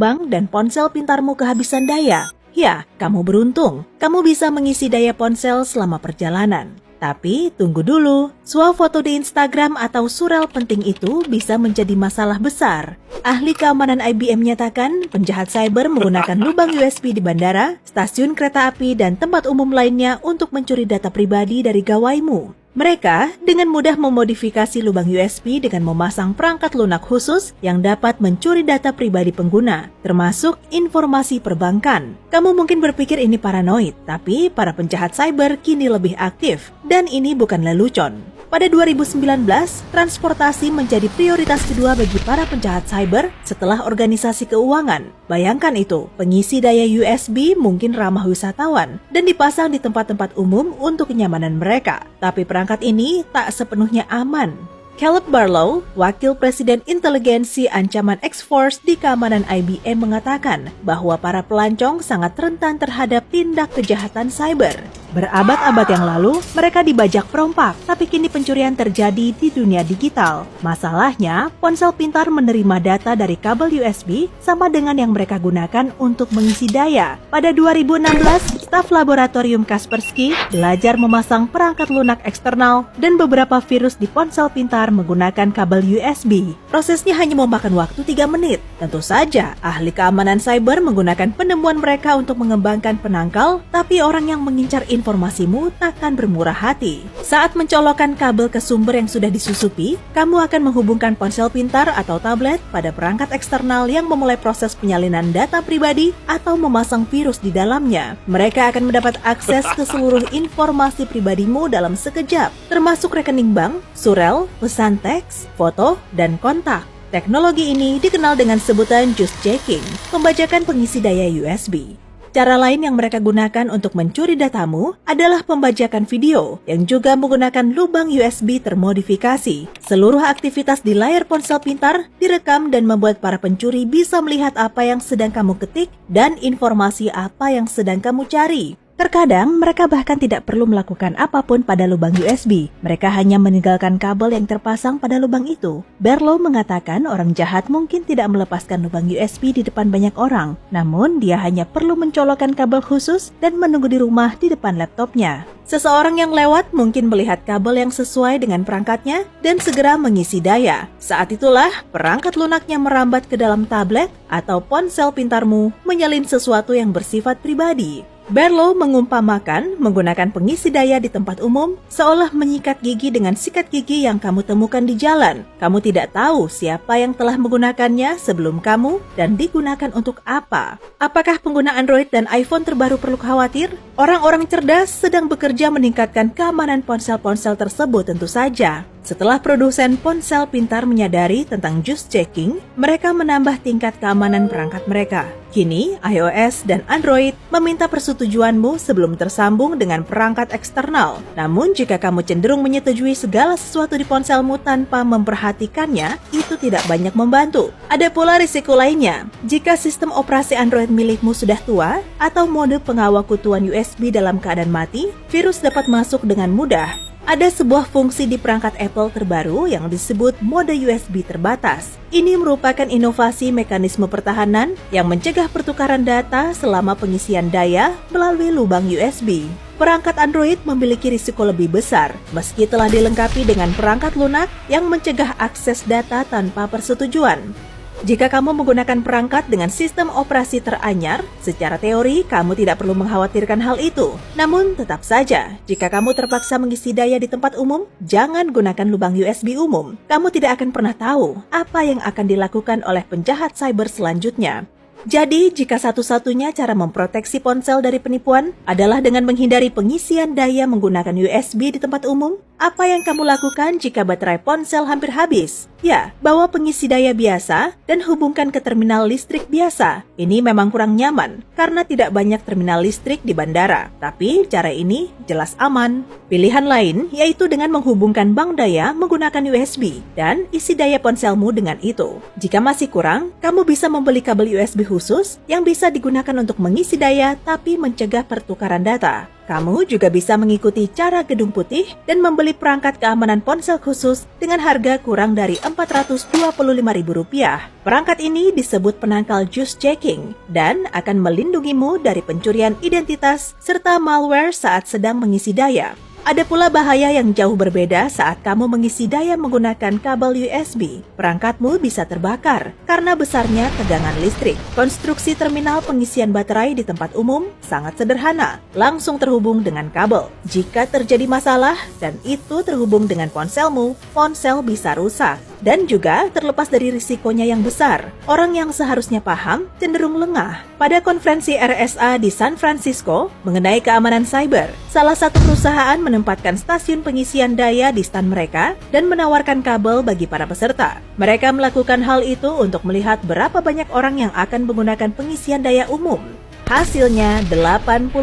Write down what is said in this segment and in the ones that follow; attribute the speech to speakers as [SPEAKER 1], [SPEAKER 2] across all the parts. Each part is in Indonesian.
[SPEAKER 1] bank dan ponsel pintarmu kehabisan daya? Ya, kamu beruntung. Kamu bisa mengisi daya ponsel selama perjalanan. Tapi tunggu dulu, swafoto di Instagram atau surel penting itu bisa menjadi masalah besar. Ahli keamanan IBM menyatakan penjahat cyber menggunakan lubang USB di bandara, stasiun kereta api, dan tempat umum lainnya untuk mencuri data pribadi dari gawaimu. Mereka dengan mudah memodifikasi lubang USB dengan memasang perangkat lunak khusus yang dapat mencuri data pribadi pengguna, termasuk informasi perbankan. Kamu mungkin berpikir ini paranoid, tapi para penjahat cyber kini lebih aktif, dan ini bukan lelucon. Pada 2019, transportasi menjadi prioritas kedua bagi para penjahat cyber setelah organisasi keuangan. Bayangkan itu, pengisi daya USB mungkin ramah wisatawan dan dipasang di tempat-tempat umum untuk kenyamanan mereka. Tapi perangkat ini tak sepenuhnya aman. Caleb Barlow, Wakil Presiden Inteligensi Ancaman X-Force di keamanan IBM mengatakan bahwa para pelancong sangat rentan terhadap tindak kejahatan cyber. Berabad-abad yang lalu, mereka dibajak perompak, tapi kini pencurian terjadi di dunia digital. Masalahnya, ponsel pintar menerima data dari kabel USB sama dengan yang mereka gunakan untuk mengisi daya. Pada 2016, staf laboratorium Kaspersky belajar memasang perangkat lunak eksternal dan beberapa virus di ponsel pintar menggunakan kabel USB. Prosesnya hanya memakan waktu 3 menit. Tentu saja, ahli keamanan cyber menggunakan penemuan mereka untuk mengembangkan penangkal, tapi orang yang mengincar informasimu takkan bermurah hati. Saat mencolokkan kabel ke sumber yang sudah disusupi, kamu akan menghubungkan ponsel pintar atau tablet pada perangkat eksternal yang memulai proses penyalinan data pribadi atau memasang virus di dalamnya. Mereka akan mendapat akses ke seluruh informasi pribadimu dalam sekejap, termasuk rekening bank, surel, pesan teks, foto, dan kontak. Teknologi ini dikenal dengan sebutan juice jacking, pembajakan pengisi daya USB. Cara lain yang mereka gunakan untuk mencuri datamu adalah pembajakan video yang juga menggunakan lubang USB termodifikasi. Seluruh aktivitas di layar ponsel pintar direkam dan membuat para pencuri bisa melihat apa yang sedang kamu ketik dan informasi apa yang sedang kamu cari. Terkadang, mereka bahkan tidak perlu melakukan apapun pada lubang USB. Mereka hanya meninggalkan kabel yang terpasang pada lubang itu. Barlow mengatakan orang jahat mungkin tidak melepaskan lubang USB di depan banyak orang. Namun, dia hanya perlu mencolokkan kabel khusus dan menunggu di rumah di depan laptopnya. Seseorang yang lewat mungkin melihat kabel yang sesuai dengan perangkatnya dan segera mengisi daya. Saat itulah, perangkat lunaknya merambat ke dalam tablet atau ponsel pintarmu menyalin sesuatu yang bersifat pribadi. Barlow mengumpamakan menggunakan pengisi daya di tempat umum seolah menyikat gigi dengan sikat gigi yang kamu temukan di jalan. Kamu tidak tahu siapa yang telah menggunakannya sebelum kamu dan digunakan untuk apa. Apakah pengguna Android dan iPhone terbaru perlu khawatir? Orang-orang cerdas sedang bekerja meningkatkan keamanan ponsel-ponsel tersebut tentu saja. Setelah produsen ponsel pintar menyadari tentang juice jacking, mereka menambah tingkat keamanan perangkat mereka. Kini, iOS dan Android meminta persetujuanmu sebelum tersambung dengan perangkat eksternal. Namun, jika kamu cenderung menyetujui segala sesuatu di ponselmu tanpa memperhatikannya, itu tidak banyak membantu. Ada pula risiko lainnya. Jika sistem operasi Android milikmu sudah tua, atau mode pengawal kutuan USB dalam keadaan mati, virus dapat masuk dengan mudah. Ada sebuah fungsi di perangkat Apple terbaru yang disebut mode USB terbatas. Ini merupakan inovasi mekanisme pertahanan yang mencegah pertukaran data selama pengisian daya melalui lubang USB. Perangkat Android memiliki risiko lebih besar, meski telah dilengkapi dengan perangkat lunak yang mencegah akses data tanpa persetujuan. Jika kamu menggunakan perangkat dengan sistem operasi teranyar, secara teori kamu tidak perlu mengkhawatirkan hal itu. Namun tetap saja, jika kamu terpaksa mengisi daya di tempat umum, jangan gunakan lubang USB umum. Kamu tidak akan pernah tahu apa yang akan dilakukan oleh penjahat cyber selanjutnya. Jadi, jika satu-satunya cara memproteksi ponsel dari penipuan adalah dengan menghindari pengisian daya menggunakan USB di tempat umum, apa yang kamu lakukan jika baterai ponsel hampir habis? Ya, bawa pengisi daya biasa dan hubungkan ke terminal listrik biasa. Ini memang kurang nyaman karena tidak banyak terminal listrik di bandara. Tapi cara ini jelas aman. Pilihan lain yaitu dengan menghubungkan bank daya menggunakan USB dan isi daya ponselmu dengan itu. Jika masih kurang, kamu bisa membeli kabel USB khusus yang bisa digunakan untuk mengisi daya tapi mencegah pertukaran data. Kamu juga bisa mengikuti cara Gedung Putih dan membeli perangkat keamanan ponsel khusus dengan harga kurang dari Rp425.000. Perangkat ini disebut penangkal juice checking dan akan melindungimu dari pencurian identitas serta malware saat sedang mengisi daya. Ada pula bahaya yang jauh berbeda saat kamu mengisi daya menggunakan kabel USB. Perangkatmu bisa terbakar karena besarnya tegangan listrik. Konstruksi terminal pengisian baterai di tempat umum sangat sederhana, langsung terhubung dengan kabel. Jika terjadi masalah dan itu terhubung dengan ponselmu, ponsel bisa rusak. Dan juga terlepas dari risikonya yang besar, orang yang seharusnya paham cenderung lengah. Pada konferensi RSA di San Francisco mengenai keamanan cyber, salah satu perusahaan menempatkan stasiun pengisian daya di stand mereka dan menawarkan kabel bagi para peserta. Mereka melakukan hal itu untuk melihat berapa banyak orang yang akan menggunakan pengisian daya umum. Hasilnya 80%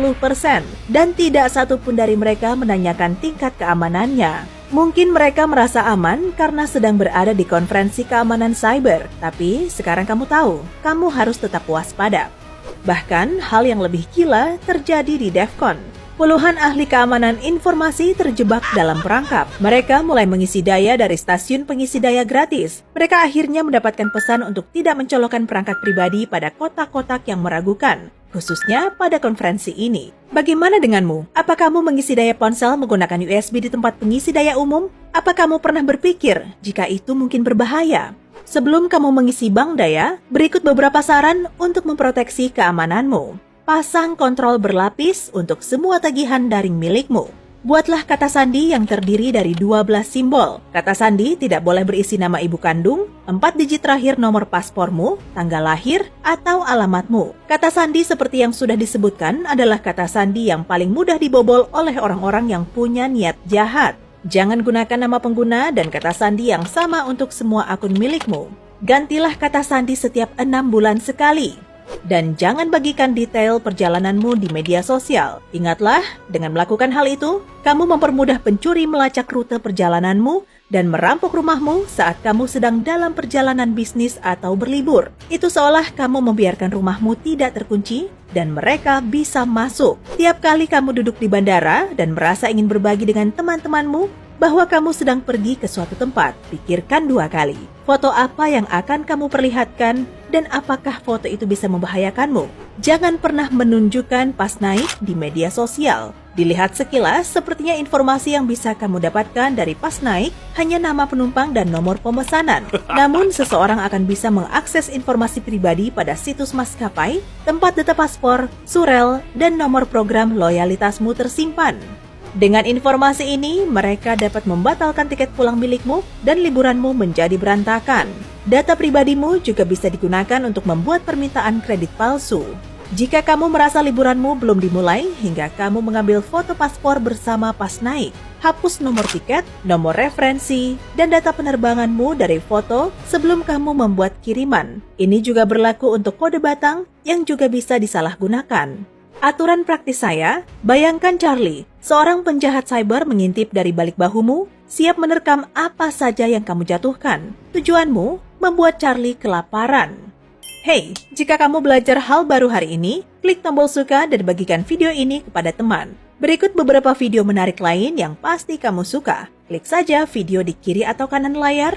[SPEAKER 1] dan tidak satu pun dari mereka menanyakan tingkat keamanannya. Mungkin mereka merasa aman karena sedang berada di konferensi keamanan cyber, tapi sekarang kamu tahu, kamu harus tetap waspada. Bahkan, hal yang lebih gila terjadi di DEFCON. Puluhan ahli keamanan informasi terjebak dalam perangkap. Mereka mulai mengisi daya dari stasiun pengisi daya gratis. Mereka akhirnya mendapatkan pesan untuk tidak mencolokkan perangkat pribadi pada kotak-kotak yang meragukan, khususnya pada konferensi ini. Bagaimana denganmu? Apa kamu mengisi daya ponsel menggunakan USB di tempat pengisi daya umum? Apa kamu pernah berpikir jika itu mungkin berbahaya? Sebelum kamu mengisi bank daya, berikut beberapa saran untuk memproteksi keamananmu. Pasang kontrol berlapis untuk semua tagihan daring milikmu. Buatlah kata sandi yang terdiri dari 12 simbol. Kata sandi tidak boleh berisi nama ibu kandung, 4 digit terakhir nomor paspormu, tanggal lahir, atau alamatmu. Kata sandi seperti yang sudah disebutkan adalah kata sandi yang paling mudah dibobol oleh orang-orang yang punya niat jahat. Jangan gunakan nama pengguna dan kata sandi yang sama untuk semua akun milikmu. Gantilah kata sandi setiap 6 bulan sekali. Dan jangan bagikan detail perjalananmu di media sosial. Ingatlah, dengan melakukan hal itu, kamu mempermudah pencuri melacak rute perjalananmu dan merampok rumahmu saat kamu sedang dalam perjalanan bisnis atau berlibur. Itu seolah kamu membiarkan rumahmu tidak terkunci dan mereka bisa masuk. Tiap kali kamu duduk di bandara dan merasa ingin berbagi dengan teman-temanmu bahwa kamu sedang pergi ke suatu tempat, pikirkan 2 kali. Foto apa yang akan kamu perlihatkan dan apakah foto itu bisa membahayakanmu? Jangan pernah menunjukkan pas naik di media sosial. Dilihat sekilas, sepertinya informasi yang bisa kamu dapatkan dari pas naik hanya nama penumpang dan nomor pemesanan. Namun, seseorang akan bisa mengakses informasi pribadi pada situs maskapai, tempat data paspor, surel, dan nomor program loyalitasmu tersimpan. Dengan informasi ini, mereka dapat membatalkan tiket pulang milikmu dan liburanmu menjadi berantakan. Data pribadimu juga bisa digunakan untuk membuat permintaan kredit palsu. Jika kamu merasa liburanmu belum dimulai hingga kamu mengambil foto paspor bersama pas naik, hapus nomor tiket, nomor referensi, dan data penerbanganmu dari foto sebelum kamu membuat kiriman. Ini juga berlaku untuk kode batang yang juga bisa disalahgunakan. Aturan praktis saya, bayangkan Charlie, seorang penjahat cyber mengintip dari balik bahumu, siap menerkam apa saja yang kamu jatuhkan. Tujuanmu, membuat Charlie kelaparan. Hey, jika kamu belajar hal baru hari ini, klik tombol suka dan bagikan video ini kepada teman. Berikut beberapa video menarik lain yang pasti kamu suka. Klik saja video di kiri atau kanan layar